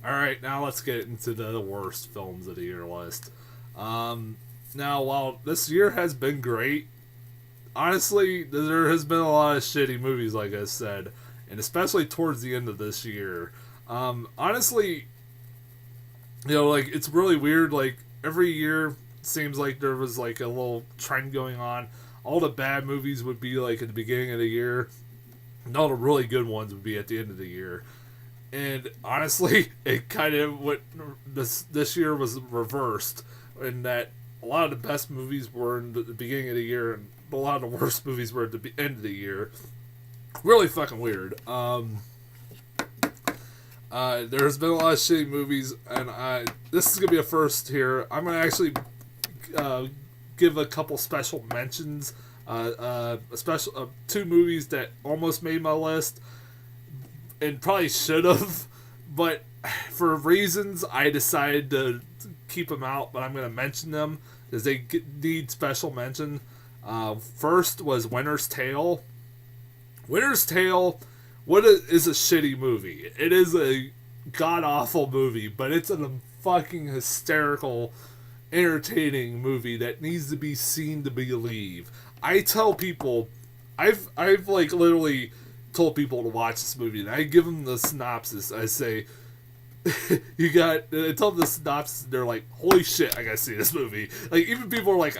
Alright, now let's get into the worst films of the year list. Now, while this year has been great, honestly, there has been a lot of shitty movies, like I said, and especially towards the end of this year. Honestly, like, it's really weird. Like, every year seems like there was, like, a little trend going on. All the bad movies would be, like, at the beginning of the year, and all the really good ones would be at the end of the year. And honestly, it kind of went. This year was reversed, in that a lot of the best movies were in the beginning of the year, and a lot of the worst movies were at the end of the year. Really fucking weird. There's been a lot of shitty movies, and this is gonna be a first here. I'm gonna actually give a couple special mentions. Two movies that almost made my list and probably should have, but for reasons I decided to keep them out. But I'm gonna mention them because they need special mention. First was Winter's Tale. Winter's Tale, is a shitty movie. It is a god awful movie, but it's a fucking hysterical, entertaining movie that needs to be seen to believe. I tell people, I've like literally told people to watch this movie, and I give them the synopsis. I say, I tell them the synopsis, and they're like, holy shit, I gotta see this movie. Like, even people are like,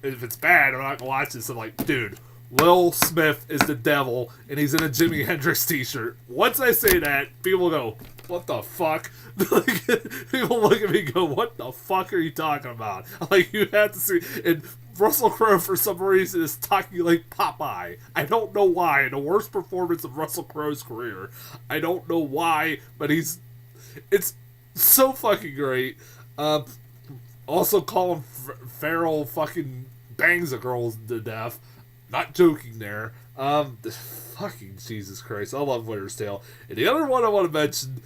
if it's bad, I'm not gonna watch this. I'm like, dude, Will Smith is the devil, and he's in a Jimi Hendrix t-shirt. Once I say that, people go, what the fuck? People look at me and go, what the fuck are you talking about? I'm like, you have to see. And Russell Crowe, for some reason, is talking like Popeye. I don't know why. The worst performance of Russell Crowe's career. I don't know why, but it's so fucking great. Also, Colin Farrell fucking bangs a girl to death. Not joking there. Fucking Jesus Christ. I love Winter's Tale. And the other one I want to mention,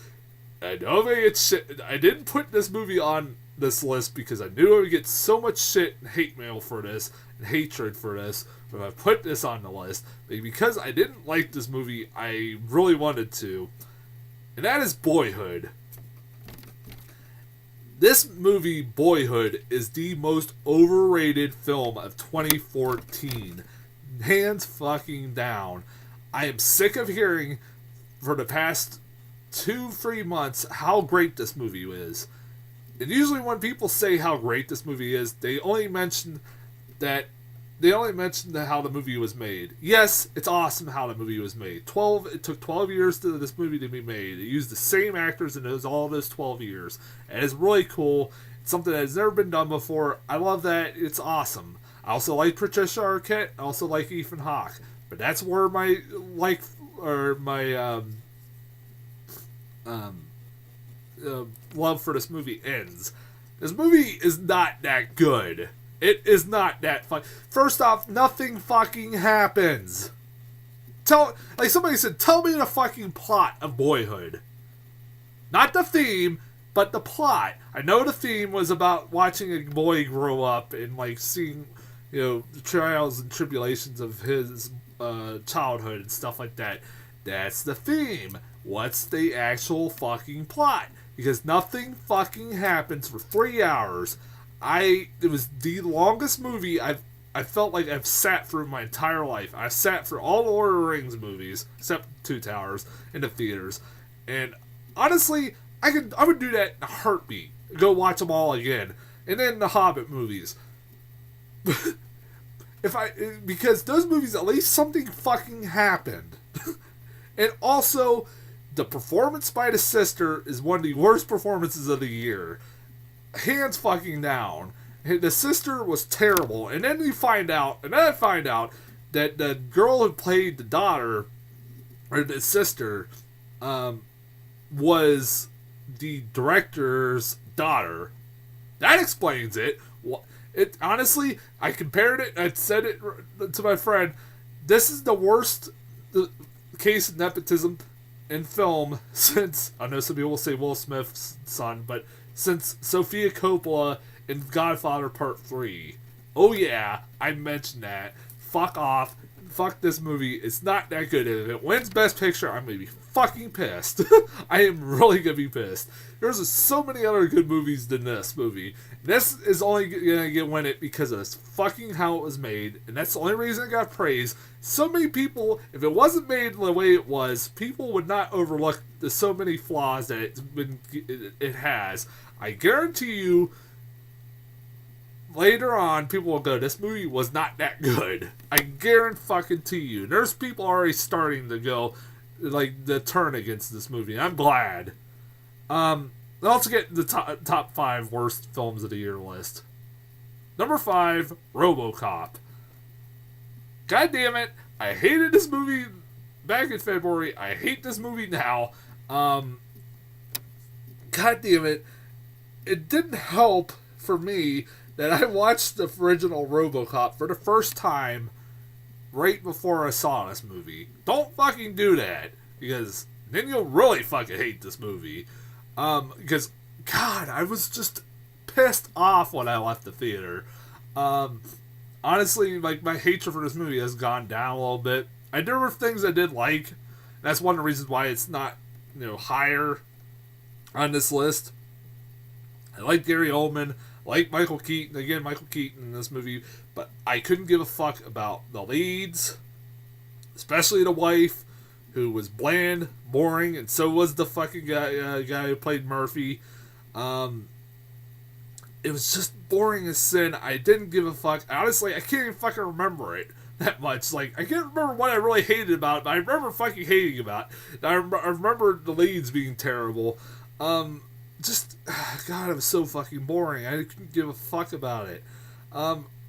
I know it's shit. I didn't put this movie on this list because I knew I would get so much shit and hate mail for this and hatred for this, but I put this on the list. But because I didn't like this movie, I really wanted to. And that is Boyhood. This movie, Boyhood, is the most overrated film of 2014. Hands fucking down. I am sick of hearing for the past 2-3 months how great this movie is. And usually when people say how great this movie is, they only mention how the movie was made. Yes, it's awesome how the movie was made. It took 12 years for this movie to be made. It used the same actors in all those 12 years. And it's really cool. It's something that has never been done before. I love that. It's awesome. I also like Patricia Arquette. I also like Ethan Hawke. But that's where my love for this movie ends. This movie is not that good. It is not that fun. First off, nothing fucking happens. Like somebody said, tell me the fucking plot of Boyhood. Not the theme, but the plot. I know the theme was about watching a boy grow up and like seeing, the trials and tribulations of his childhood and stuff like that. That's the theme. What's the actual fucking plot? Because nothing fucking happens for 3 hours. It was the longest movie I felt like I've sat through my entire life. I sat through all the Lord of the Rings movies, except Two Towers, in the theaters. And honestly, I would do that in a heartbeat. Go watch them all again. And then the Hobbit movies. Because those movies, at least something fucking happened. And also, the performance by the sister is one of the worst performances of the year. Hands fucking down. The sister was terrible. And then I find out that the girl who played the daughter, or the sister, was the director's daughter. That explains it. Honestly, I compared it, I said it to my friend, this is the worst case of nepotism in film since, I know some people will say Will Smith's son, but since Sofia Coppola in Godfather Part 3. Oh yeah, I mentioned that. Fuck off. fuck this movie. It's not that good. If it wins Best Picture, I'm going to be fucking pissed. I am really going to be pissed. There's so many other good movies than this movie. This is only going to win it because of this fucking how it was made, and that's the only reason it got praised. So many people, if it wasn't made the way it was, people would not overlook the so many flaws that it has. I guarantee you, later on, people will go, this movie was not that good. I guarantee you. There's people already starting to go, like, the turn against this movie. I'm glad. Let's get the top 5 worst films of the year list. Number 5, RoboCop. God damn it. I hated this movie back in February. I hate this movie now. God damn it. It didn't help for me that I watched the original RoboCop for the first time right before I saw this movie. Don't fucking do that, because then you'll really fucking hate this movie. Because, God, I was just pissed off when I left the theater. Honestly, like, my hatred for this movie has gone down a little bit. There were things I did like. That's one of the reasons why it's not, higher on this list. I like Gary Oldman. I like Michael Keaton. Again, Michael Keaton in this movie. But I couldn't give a fuck about the leads. Especially the wife, who was bland, boring, and so was the fucking guy who played Murphy. It was just boring as sin. I didn't give a fuck. Honestly, I can't even fucking remember it that much. Like, I can't remember what I really hated about it, but I remember fucking hating about it. I remember the leads being terrible. God, it was so fucking boring. I couldn't give a fuck about it.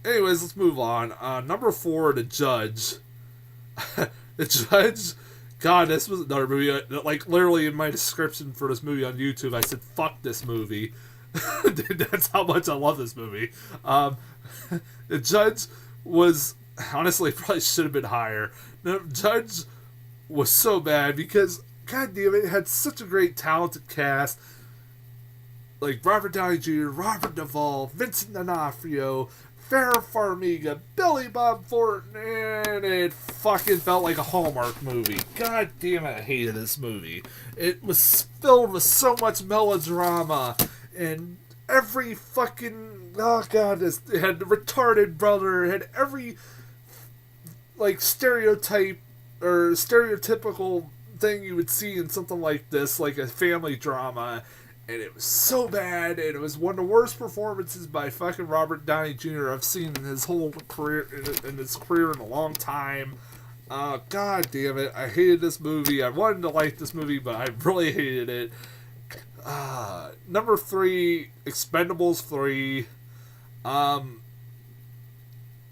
Anyways, let's move on. Number 4, The Judge. The Judge... God, this was another movie. Like, literally in my description for this movie on YouTube, I said, fuck this movie. That's how much I love this movie. The Judge was... Honestly, probably should have been higher. The Judge was so bad because, god damn it had such a great, talented cast. Like, Robert Downey Jr., Robert Duvall, Vincent D'Onofrio, Farrah Farmiga, Billy Bob Thornton, and it fucking felt like a Hallmark movie. God damn it, I hated this movie. It was filled with so much melodrama, and every fucking... Oh god, it had the retarded brother, it had every, like, stereotype, or stereotypical thing you would see in something like this, like a family drama. And it was so bad, and it was one of the worst performances by fucking Robert Downey Jr. I've seen in his whole career, in his career in a long time. God damn it, I hated this movie. I wanted to like this movie, but I really hated it. Number 3, Expendables 3.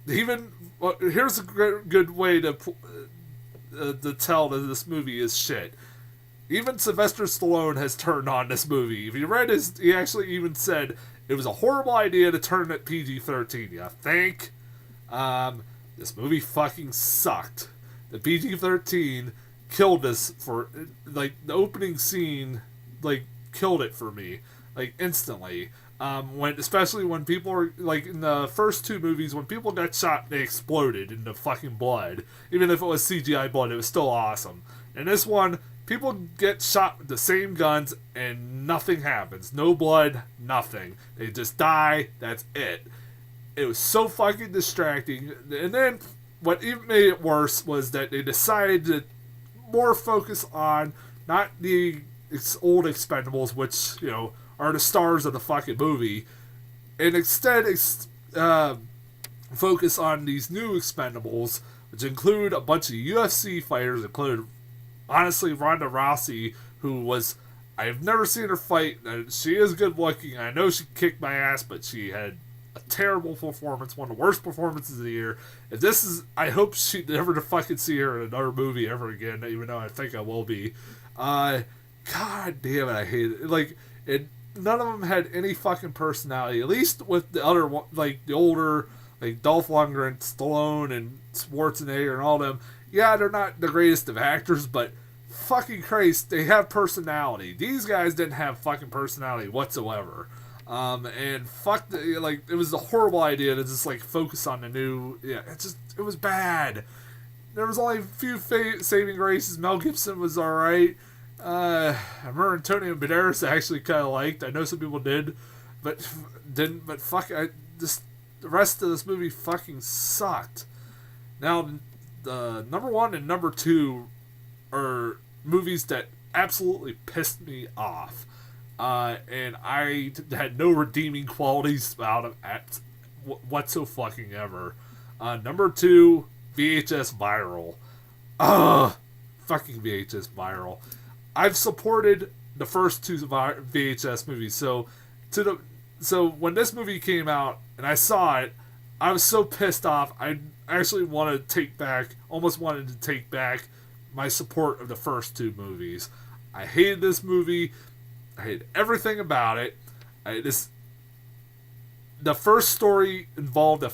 Here's a good way to tell that this movie is shit. Even Sylvester Stallone has turned on this movie. If you read he actually even said it was a horrible idea to turn it PG-13. You think? This movie fucking sucked. The PG-13 killed this for, like, the opening scene, like, killed it for me, like, instantly. Especially when people are, like, in the first 2 movies, when people got shot, they exploded into fucking blood. Even if it was CGI blood, it was still awesome. And this one, people get shot with the same guns and nothing happens. No blood, nothing. They just die, that's it. It was so fucking distracting. And then, what even made it worse was that they decided to more focus on not the old Expendables, which, are the stars of the fucking movie, and instead focus on these new Expendables, which include a bunch of UFC fighters, including, honestly, Ronda Rousey, who was... I've never seen her fight. She is good looking. I know she kicked my ass, but she had a terrible performance, one of the worst performances of the year. If this is... I hope she never to fucking see her in another movie ever again, even though I think I will be. God damn it, I hate it. Like, none of them had any fucking personality. At least with the other one, like, the older, like, Dolph Lundgren, Stallone, and Schwarzenegger, and all them. Yeah, they're not the greatest of actors, but fucking Christ, they have personality. These guys didn't have fucking personality whatsoever. And fuck, it was a horrible idea to just, like, focus on the new, it was bad. there was only a few saving graces. Mel Gibson was alright. I remember Antonio Banderas I actually kind of liked. I know some people did, but didn't. But fuck, the rest of this movie fucking sucked. Now, the number one and number two are movies that absolutely pissed me off. And I had no redeeming qualities about them at whatsoever. Number two, VHS Viral. Fucking VHS Viral. I've supported the first two VHS movies, so when this movie came out and I saw it, I was so pissed off. I actually almost wanted to take back my support of the first two movies. I hated this movie. I hated everything about it. The first story involved I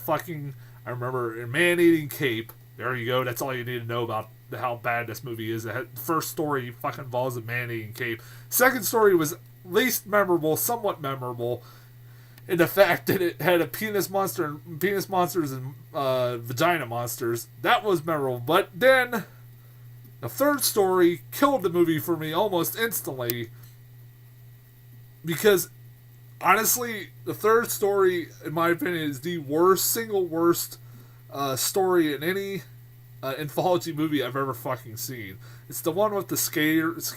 remember a man-eating cape. There you go. That's all you need to know about how bad this movie is. The first story fucking involves a man-eating cape. Second story was least memorable, somewhat memorable, in the fact that it had a penis monsters and vagina monsters. That was memorable. But then the third story killed the movie for me almost instantly, because honestly, the third story, in my opinion, is the single worst story in any anthology movie I've ever fucking seen. It's the one with the skaters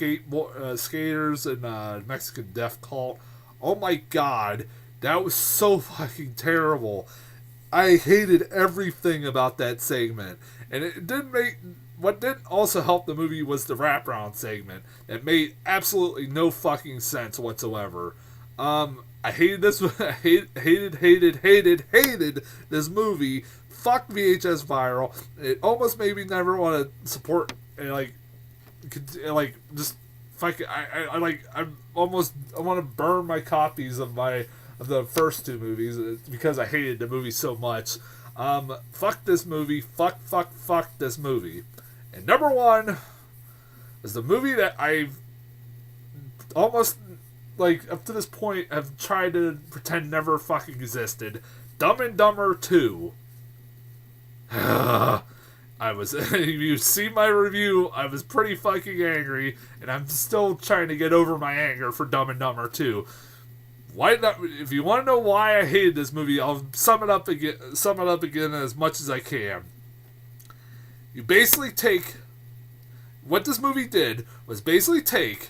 and Mexican death cult. Oh my god, that was so fucking terrible. I hated everything about that segment, and it didn't make. What didn't also help the movie was the wraparound segment. It made absolutely no fucking sense whatsoever. I hated this. I hated this movie. Fuck VHS Viral. It almost made me never want to support just fuck. I want to burn my copies of the first two movies because I hated the movie so much. Fuck this movie. Fuck this movie. And number one is the movie that I've almost, up to this point, have tried to pretend never fucking existed. Dumb and Dumber 2. If you see my review, I was pretty fucking angry, and I'm still trying to get over my anger for Dumb and Dumber 2. Why not? If you want to know why I hated this movie, I'll sum it up again as much as I can. You basically what this movie did was basically take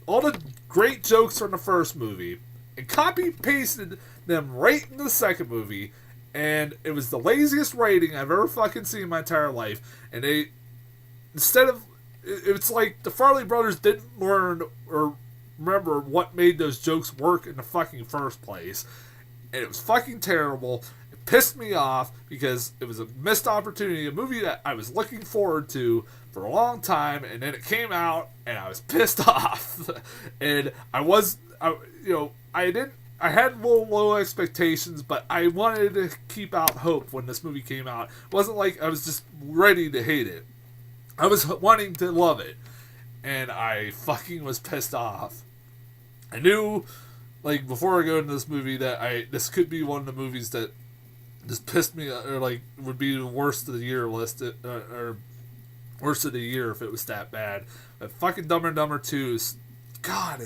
all the great jokes from the first movie and copy pasted them right in the second movie, and it was the laziest writing I've ever fucking seen in my entire life. And it's like the Farley brothers didn't learn or remember what made those jokes work in the fucking first place, and it was fucking terrible. Pissed me off because it was a missed opportunity, a movie that I was looking forward to for a long time, and then it came out and I was pissed off. And I had little low expectations, but I wanted to keep out hope when this movie came out. It wasn't like I was just ready to hate it. I was wanting to love it, and I fucking was pissed off. I knew, before I go into this movie, that this could be one of the movies that just pissed me, or would be the worst of the year list, or worst of the year if it was that bad. But fucking Dumb and Dumber 2 is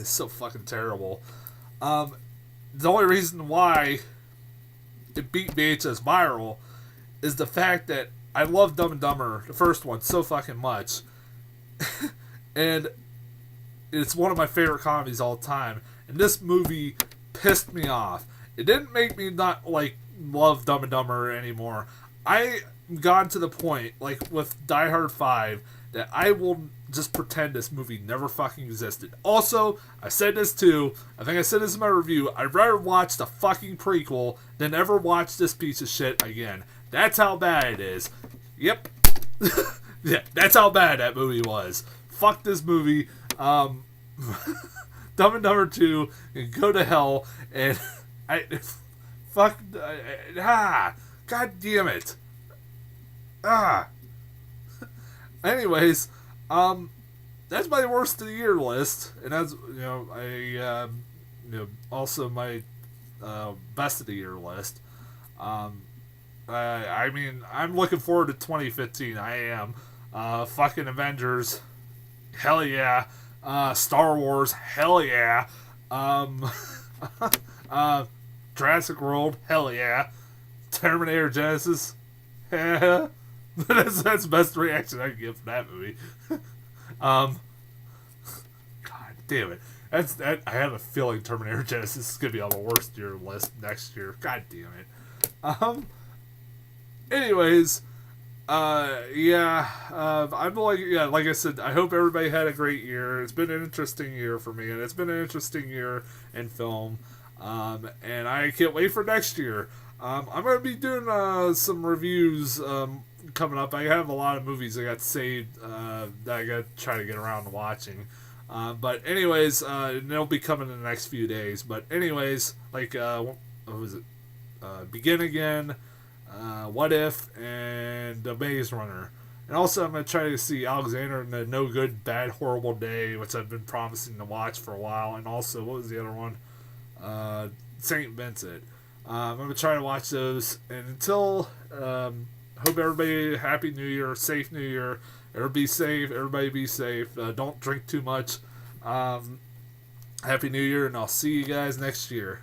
so fucking terrible. The only reason why it beat VHS Viral is the fact that I love Dumb and Dumber, the first one, so fucking much. And it's one of my favorite comedies all time. And this movie pissed me off. It didn't make me not, love Dumb and Dumber anymore. I got to the point, with Die Hard 5, that I will just pretend this movie never fucking existed. Also, I said this too, I think I said this in my review, I'd rather watch the fucking prequel than ever watch this piece of shit again. That's how bad it is. Yep. Yeah, that's how bad that movie was. Fuck this movie. Dumb and Dumber 2, and go to hell, and God damn it. Anyways, that's my worst of the year list, and that's, also my best of the year list. I mean, I'm looking forward to 2015. I am. Fucking Avengers, hell yeah. Star Wars, hell yeah. Um, uh, Jurassic World, hell yeah. Terminator Genesis, yeah. That's the best reaction I can give from that movie. um, God damn it. I have a feeling Terminator Genesis is gonna be on the worst year list next year. God damn it. Anyways, yeah, I'm like, yeah, like I said, I hope everybody had a great year. It's been an interesting year for me, and it's been an interesting year in film. And I can't wait for next year. I'm gonna be doing some reviews coming up. I have a lot of movies I got saved that I got to try to get around to watching. But anyways, they'll be coming in the next few days. But anyways, like what was it? Begin Again, What If, and The Maze Runner. And also, I'm going to try to see Alexander and the No Good, Bad, Horrible Day, which I've been promising to watch for a while. And also, what was the other one? St. Vincent. I'm going to try to watch those. And until, hope everybody, Happy New Year, safe New Year. Everybody be safe. Don't drink too much. Happy New Year, and I'll see you guys next year.